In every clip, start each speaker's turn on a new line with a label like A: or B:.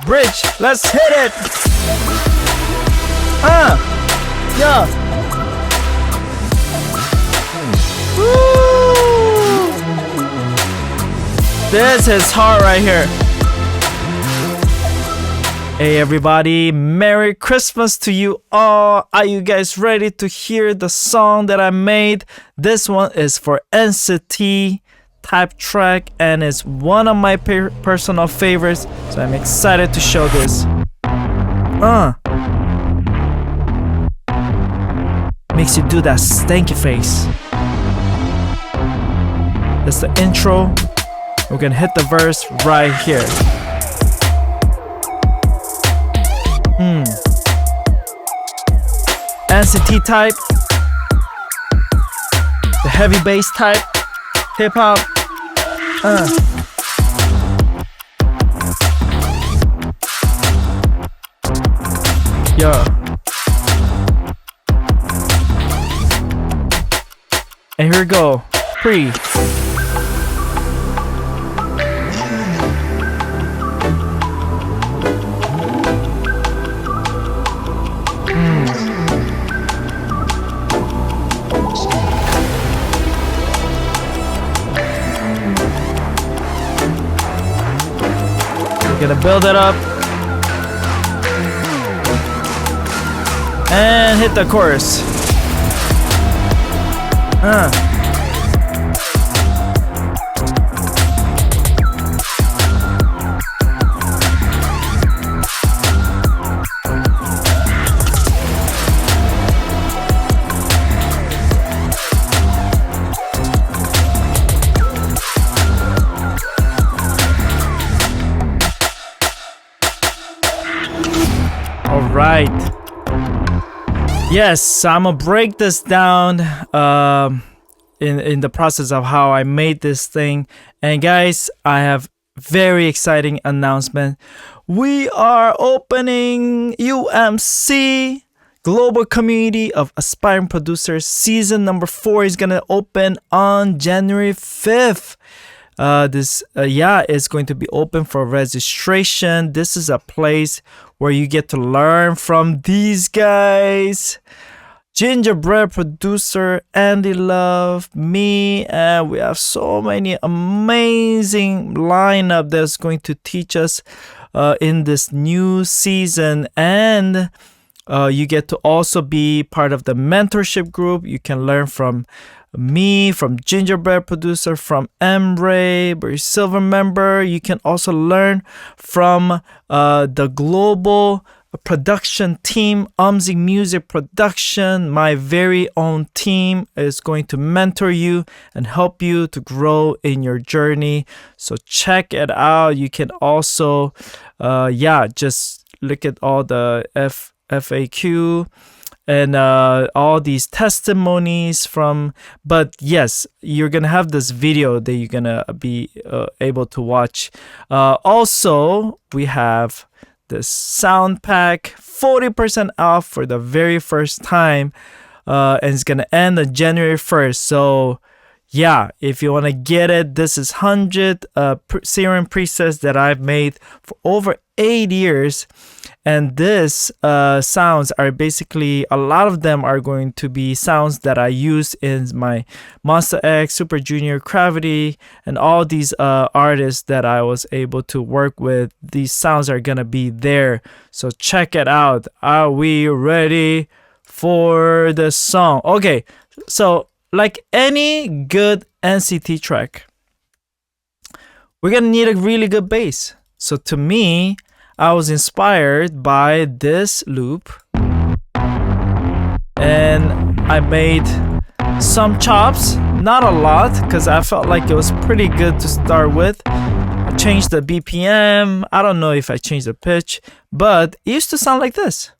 A: Bridge, let's hit it. Yeah. Woo. This is hard right here. Hey everybody, Merry Christmas to you all. Are you guys ready to hear the song that I made? This one is for NCT type track and it's one of my personal favorites, so I'm excited to show this. Makes you do that stanky face. That's the intro. We're gonna hit the verse right here. NCT type, the heavy bass type, hip hop. Yeah. And here we go. Pre. Gonna build it up and hit the chorus. Right. Yes, I'm gonna break this down in the process of how I made this thing. And guys, I have very exciting announcement. We are opening UMC Global Community of Aspiring Producers. Season number 4 is gonna open on January 5th. This is going to be open for registration. This is a place where you get to learn from these guys. Gingerbread producer Andy Love, me, and we have so many amazing lineup that's going to teach us in this new season. And you get to also be part of the mentorship group. You can learn from me, from Gingerbread producer, from Emray, but silver member. You can also learn from the global production team, UMSIC Music Production. My very own team is going to mentor you and help you to grow in your journey. So check it out. You can also just look at all the FAQ and all these testimonies from, but yes, you're gonna have this video that you're gonna be able to watch. Also, we have this sound pack 40% off for the very first time, and it's gonna end on January 1st. So yeah, if you want to get it, this is 100 serum presets that I've made for over 8 years. And this sounds are basically, a lot of them are going to be sounds that I use in my Monster X, Super Junior, Gravity, and all these artists that I was able to work with. These sounds are gonna be there. So check it out. Are we ready for the song? Okay, so like any good NCT track, we're gonna need a really good bass. So to me, I was inspired by this loop and I made some chops, not a lot, because I felt like it was pretty good to start with. I changed the BPM. I don't know if I changed the pitch, but it used to sound like this.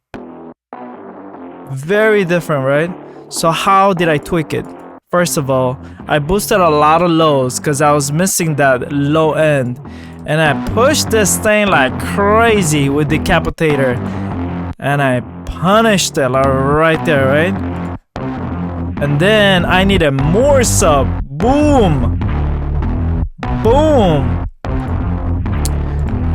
A: Very different, right? So how did I tweak it? First of all, I boosted a lot of lows because I was missing that low end. And I pushed this thing like crazy with Decapitator. And I punished it like right there, right? And then I needed more sub. Boom! Boom!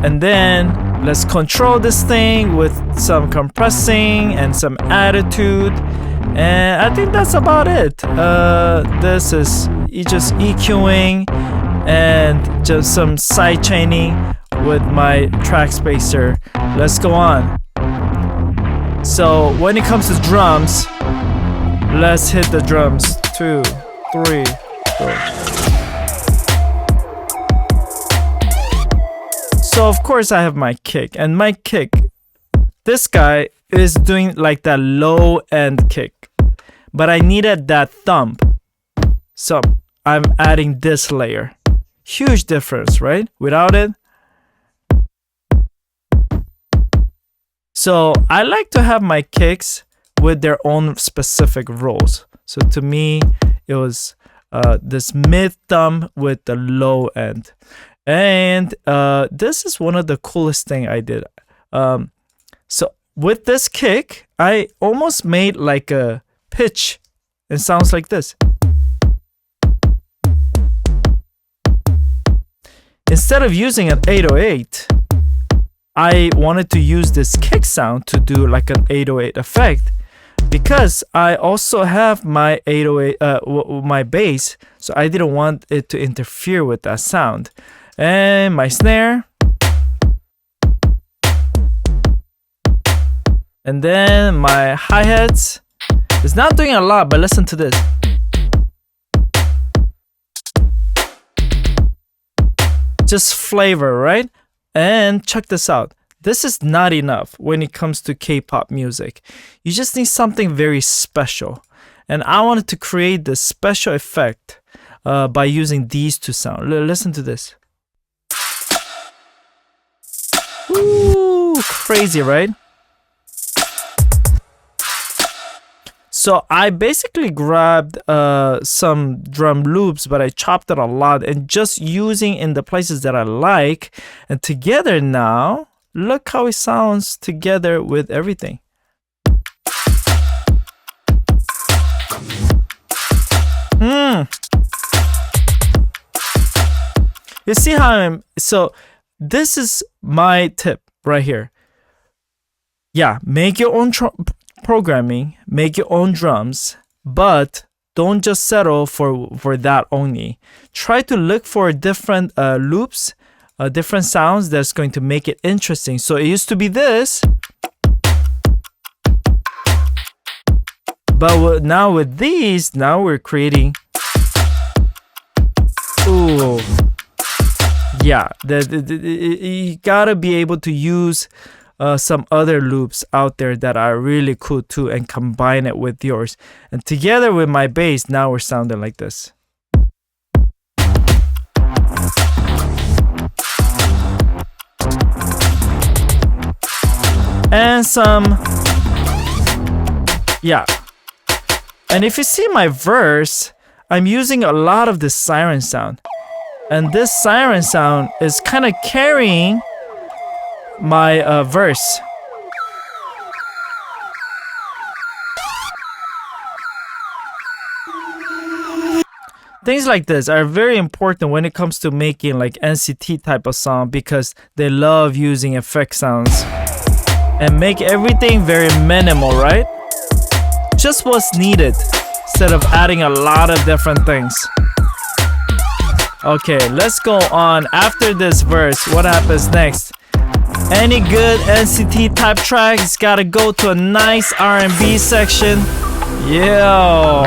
A: And then let's control this thing with some compressing and some attitude. And I think that's about it. This is just EQing and just some side chaining with my track spacer. Let's go on. So when it comes to drums, let's hit the drums. 2, 3, 4. So of course I have my kick, and my kick, this guy is doing like that low end kick, but I needed that thump, so I'm adding this layer. Huge difference, right? Without it. So I like to have my kicks with their own specific roles. So to me, it was this mid thumb with the low end. And this is one of the coolest thing I did. So with this kick, I almost made like a pitch. It sounds like this. Instead of using an 808, I wanted to use this kick sound to do like an 808 effect, because I also have my 808, my bass, so I didn't want it to interfere with that sound. And my snare. And then my hi-hats. It's not doing a lot, but listen to this. Just flavor, right? And check this out. This is not enough when it comes to K-pop music. You just need something very special. And I wanted to create this special effect by using these two sounds. Listen to this. Ooh, crazy, right? So I basically grabbed some drum loops, but I chopped it a lot and just using in the places that I like. And together now, look how it sounds together with everything. You see how so this is my tip right here. Yeah, make your own programming, make your own drums, but don't just settle for that only. Try to look for different loops, different sounds that's going to make it interesting. So it used to be this, but now with these, now we're creating. Ooh. Yeah, you gotta be able to use some other loops out there that are really cool too and combine it with yours. And together with my bass, now we're sounding like this. And some, yeah. And if you see my verse, I'm using a lot of this siren sound. And this siren sound is kind of carrying my verse. Things like this are very important when it comes to making like NCT type of song, because they love using effect sounds and make everything very minimal, right? Just what's needed instead of adding a lot of different things. Okay, let's go on. After this verse, what happens next? Any good NCT type track, it's gotta go to a nice R&B section. Yo.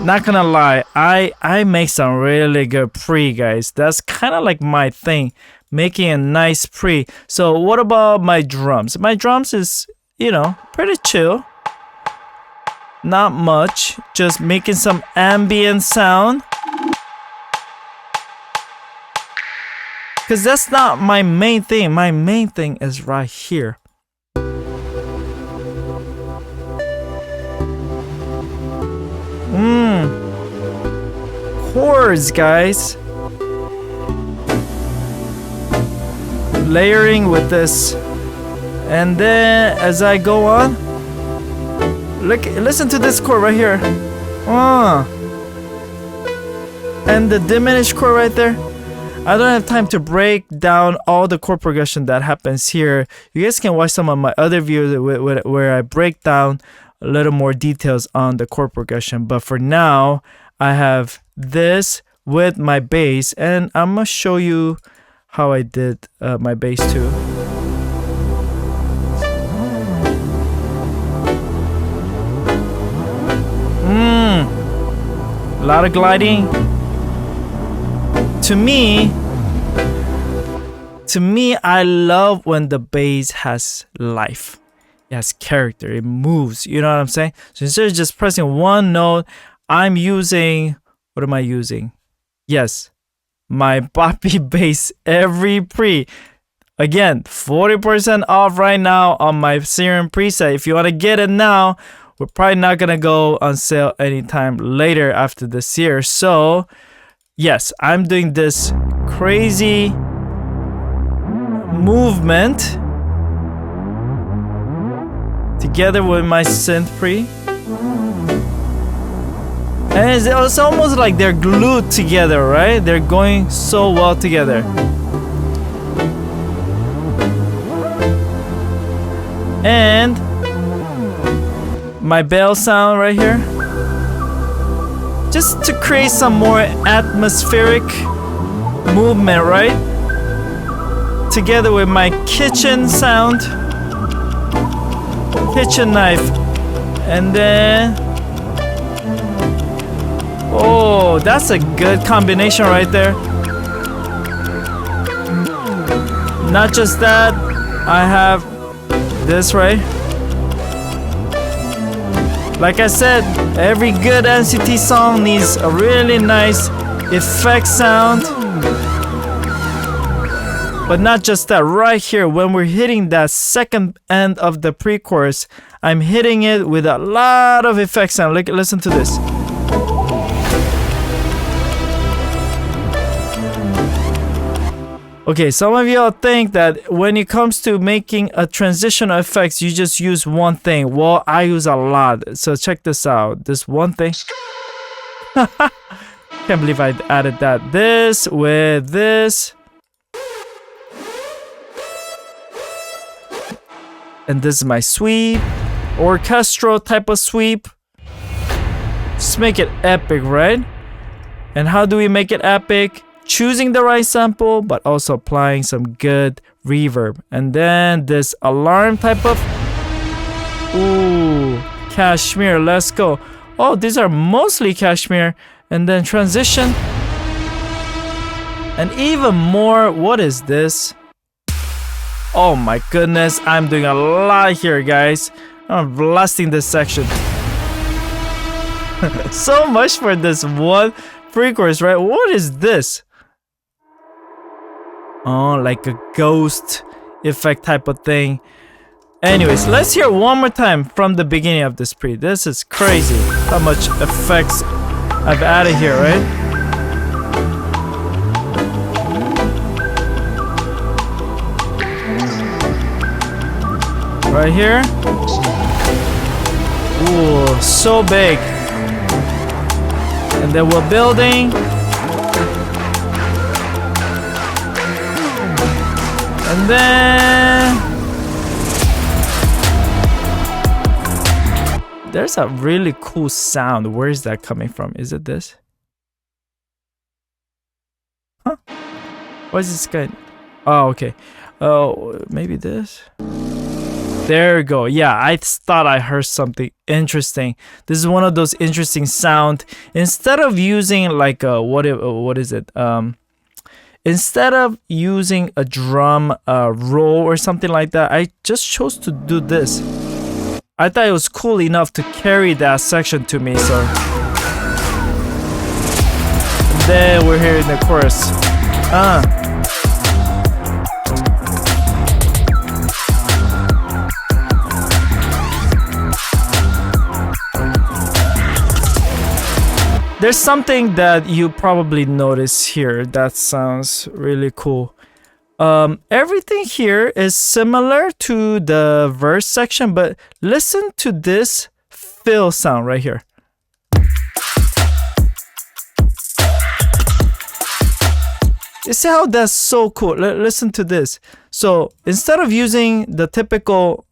A: Not gonna lie, I make some really good pre, guys. That's kind of like my thing, making a nice pre. So what about my drums? My drums is, you know, pretty chill. Not much, just making some ambient sound. Cause that's not my main thing. My main thing is right here. Chords, guys. Layering with this. And then as I go on, look, listen to this chord right here. and the diminished chord right there. I don't have time to break down all the chord progression that happens here. You guys can watch some of my other videos where I break down a little more details on the chord progression. But for now, I have this with my bass, and I'm gonna show you how I did my bass too. A lot of gliding. To me, I love when the bass has life. It has character. It moves. You know what I'm saying? So instead of just pressing one note, I'm using, what am I using? Yes, my Papi bass every pre. Again, 40% off right now on my Serum preset. If you want to get it now, we're probably not going to go on sale anytime later after this year. So, yes, I'm doing this crazy movement together with my synth pre. And it's almost like they're glued together, right? They're going so well together. And my bell sound right here, just to create some more atmospheric movement, right? Together with my kitchen sound, kitchen knife, and then, oh, that's a good combination right there. Not just that, I have this, right? Like I said, every good NCT song needs a really nice effect sound. But not just that, right here, when we're hitting that second end of the pre-chorus, I'm hitting it with a lot of effect sound. Listen to this. Okay, some of y'all think that when it comes to making a transitional effects, you just use one thing. Well, I use a lot. So check this out. This one thing. Can't believe I added that. This with this. And this is my sweep. Orchestral type of sweep. Just make it epic, right? And how do we make it epic? Choosing the right sample, but also applying some good reverb. And then this alarm type of, ooh, cashmere, let's go. Oh, these are mostly cashmere. And then transition. And even more, what is this? Oh my goodness, I'm doing a lot here, guys. I'm blasting this section. So much for this one pre-chorus, right? What is this? Oh, like a ghost effect type of thing. Anyways, let's hear one more time from the beginning of this pre. This is crazy how much effects I've added here, right? Right here. Ooh, so big. And then we're building. And then there's a really cool sound. Where is that coming from? Is it this? Huh? What is this guy? Oh, okay. Oh, maybe this. There we go. Yeah, I thought I heard something interesting. This is one of those interesting sound. Instead of using like a what is it? Instead of using a drum roll or something like that, I just chose to do this. I thought it was cool enough to carry that section to me, so. And then we're here in the chorus. There's something that you probably notice here that sounds really cool. Everything here is similar to the verse section, but listen to this fill sound right here. You see how that's so cool? Listen to this. So instead of using the typical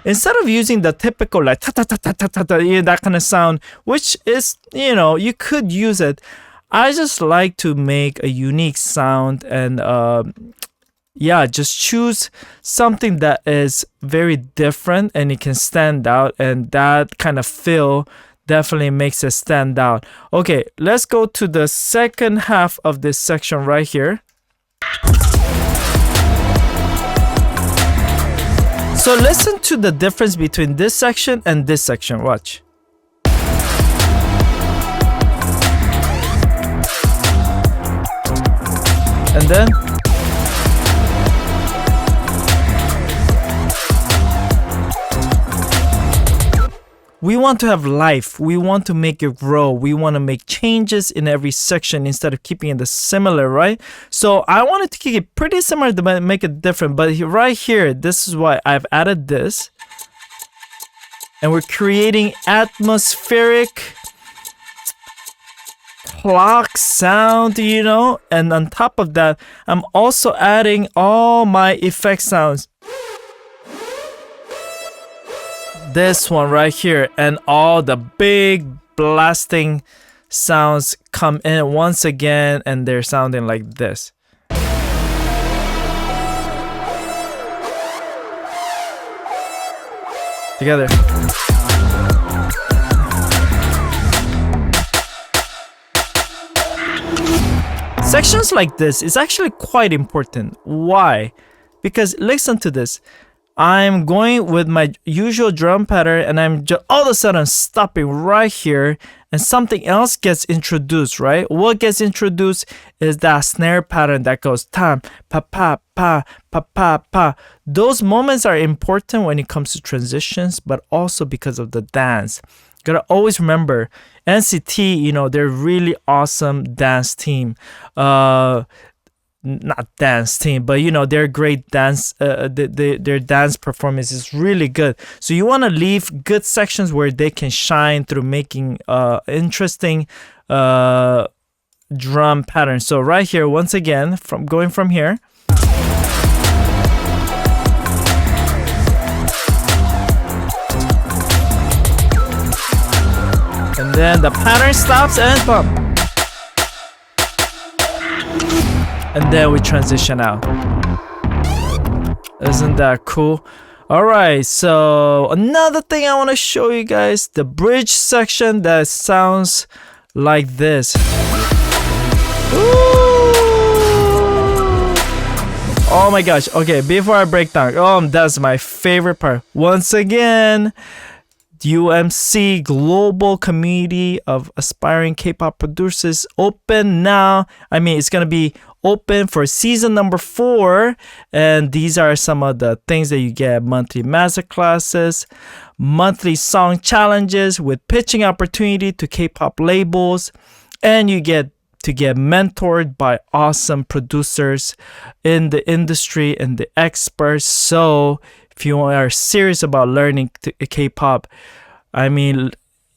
A: like ta ta ta ta ta ta, that kind of sound, which is, you could use it. I just like to make a unique sound and just choose something that is very different and it can stand out, and that kind of feel definitely makes it stand out. Okay, let's go to the second half of this section right here. So listen to the difference between this section and this section. Watch. And then we want to have life. We want to make it grow. We want to make changes in every section instead of keeping it similar, right? So I wanted to keep it pretty similar to make it different. But right here, this is why I've added this. And we're creating atmospheric clock sound, And on top of that, I'm also adding all my effect sounds. This one right here, and all the big blasting sounds come in once again, and they're sounding like this. Together. Sections like this is actually quite important. Why? Because listen to this. I'm going with my usual drum pattern, and I'm all of a sudden stopping right here, and something else gets introduced, right? What gets introduced is that snare pattern that goes tam, pa pa pa pa pa pa. Those moments are important when it comes to transitions, but also because of the dance. Gotta always remember, NCT, they're really awesome dance team. Not dance team, but their great dance, their dance performance is really good. So you want to leave good sections where they can shine through making interesting drum patterns. So right here, once again, going from here. And then the pattern stops and bump. And then we transition out. Isn't that cool? Alright, so another thing I want to show you guys, the bridge section that sounds like this. Ooh. Oh my gosh. Okay, before I break down, that's my favorite part. Once again, UMSIC Global Community of Aspiring K-Pop Producers open now. It's gonna be open for season number 4, and these are some of the things that you get: monthly masterclasses, monthly song challenges with pitching opportunity to K-pop labels, and you get to get mentored by awesome producers in the industry and the experts. So if you are serious about learning K-pop,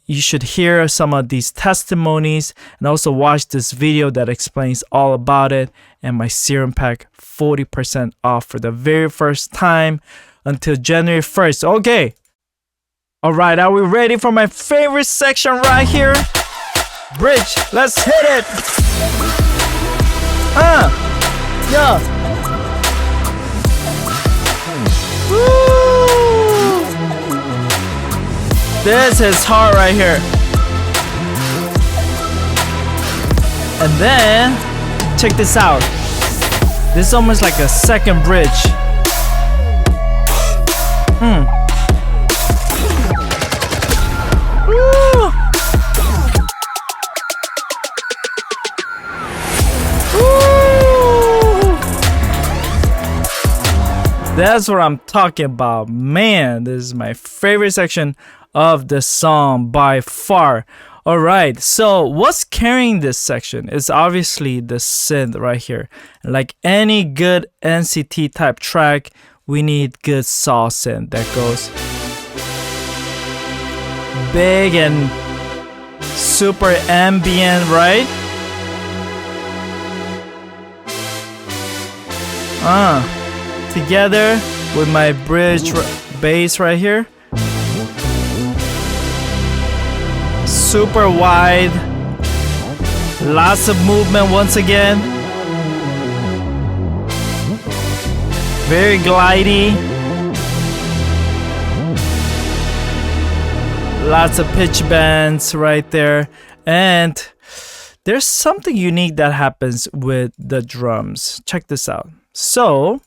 A: you should hear some of these testimonies and also watch this video that explains all about it. And my serum pack 40% off for the very first time until January 1st. Okay. All right. Are we ready for my favorite section right here? Bridge. Let's hit it. Yeah. Woo. This is hard right here. And then, check this out. This is almost like a second bridge. Woo. Woo. That's what I'm talking about. Man, this is my favorite section of the song by far. All right, so what's carrying this section is obviously the synth right here. Like any good NCT type track, we need good saw synth that goes big and super ambient, right? Together with my bridge bass right here. Super wide. Lots of movement once again. Very glidey. Lots of pitch bends right there. And there's something unique that happens with the drums. Check this out. So,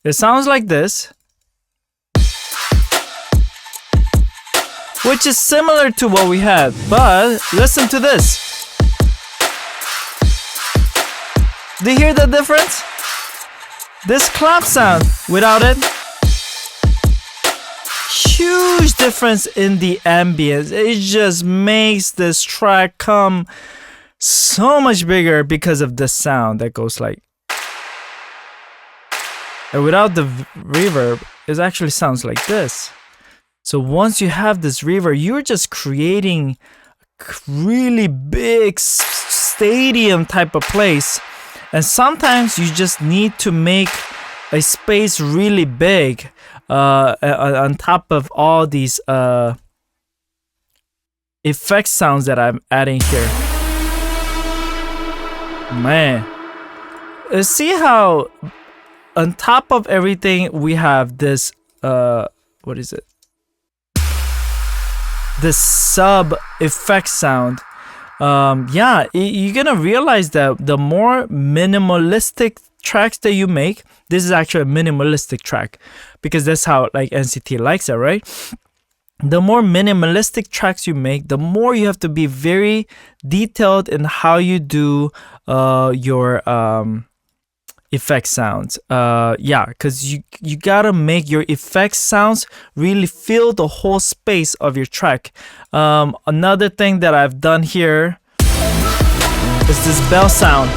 A: it sounds like this, which is similar to what we had, but listen to this. Do you hear the difference? This clap sound, without it, huge difference in the ambience. It just makes this track come so much bigger because of the sound that goes like. And without the reverb, it actually sounds like this. So once you have this reverb, you're just creating a really big stadium type of place. And sometimes you just need to make a space really big on top of all these effect sounds that I'm adding here. Man, see how on top of everything we have this what is it? This sub effect sound. Yeah, you're gonna realize that the more minimalistic tracks that you make, this is actually a minimalistic track because that's how like NCT likes it, right? The more minimalistic tracks you make, the more you have to be very detailed in how you do your effect sounds. Yeah, because you gotta make your effect sounds really fill the whole space of your track. Another thing that I've done here is this bell sound.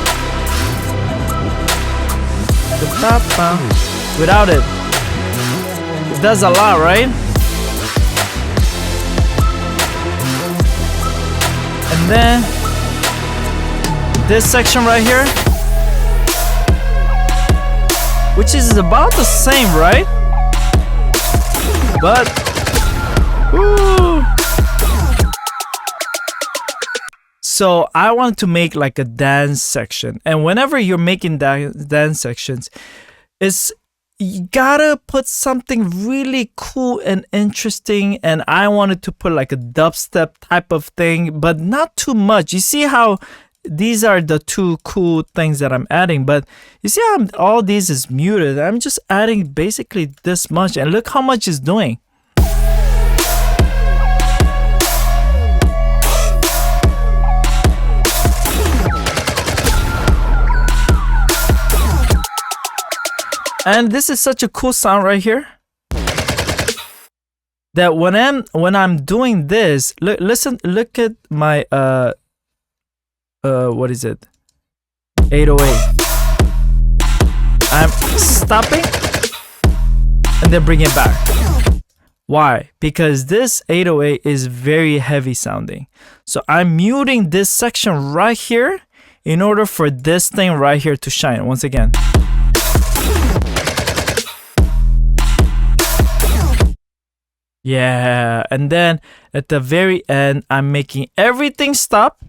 A: Without it, it does a lot, right? And then this section right here, which is about the same, right? But woo. So I wanted to make like a dance section, and whenever you're making dance sections, you gotta put something really cool and interesting. And I wanted to put like a dubstep type of thing, but not too much. You see how these are the two cool things that I'm adding, but you see how all these is muted. I'm just adding basically this much, and look how much it's doing. And this is such a cool sound right here that when I'm doing this, look at my what is it? 808. I'm stopping and then bring it back. Why? Because this 808 is very heavy sounding. So I'm muting this section right here in order for this thing right here to shine once again. Yeah, and then at the very end, I'm making everything stop.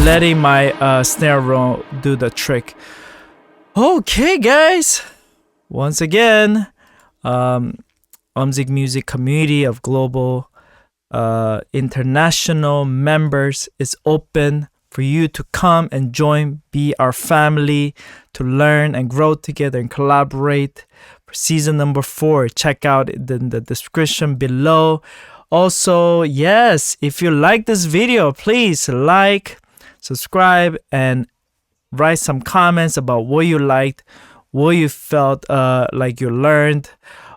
A: Letting my snare roll do the trick. Okay, guys. Once again, UMSIC Music Community of global international members is open for you to come and join, be our family, to learn and grow together and collaborate. For season number 4, check out in the description below. Also, yes, if you like this video, please like, subscribe, and write some comments about what you liked, what you felt like you learned,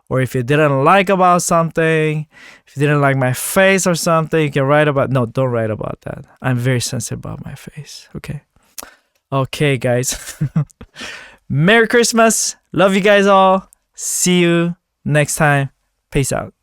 A: or if you didn't like about something, if you didn't like my face or something, you can write about. No, don't write about that. I'm very sensitive about my face. Okay, guys. Merry Christmas. Love you guys all. See you next time. Peace out.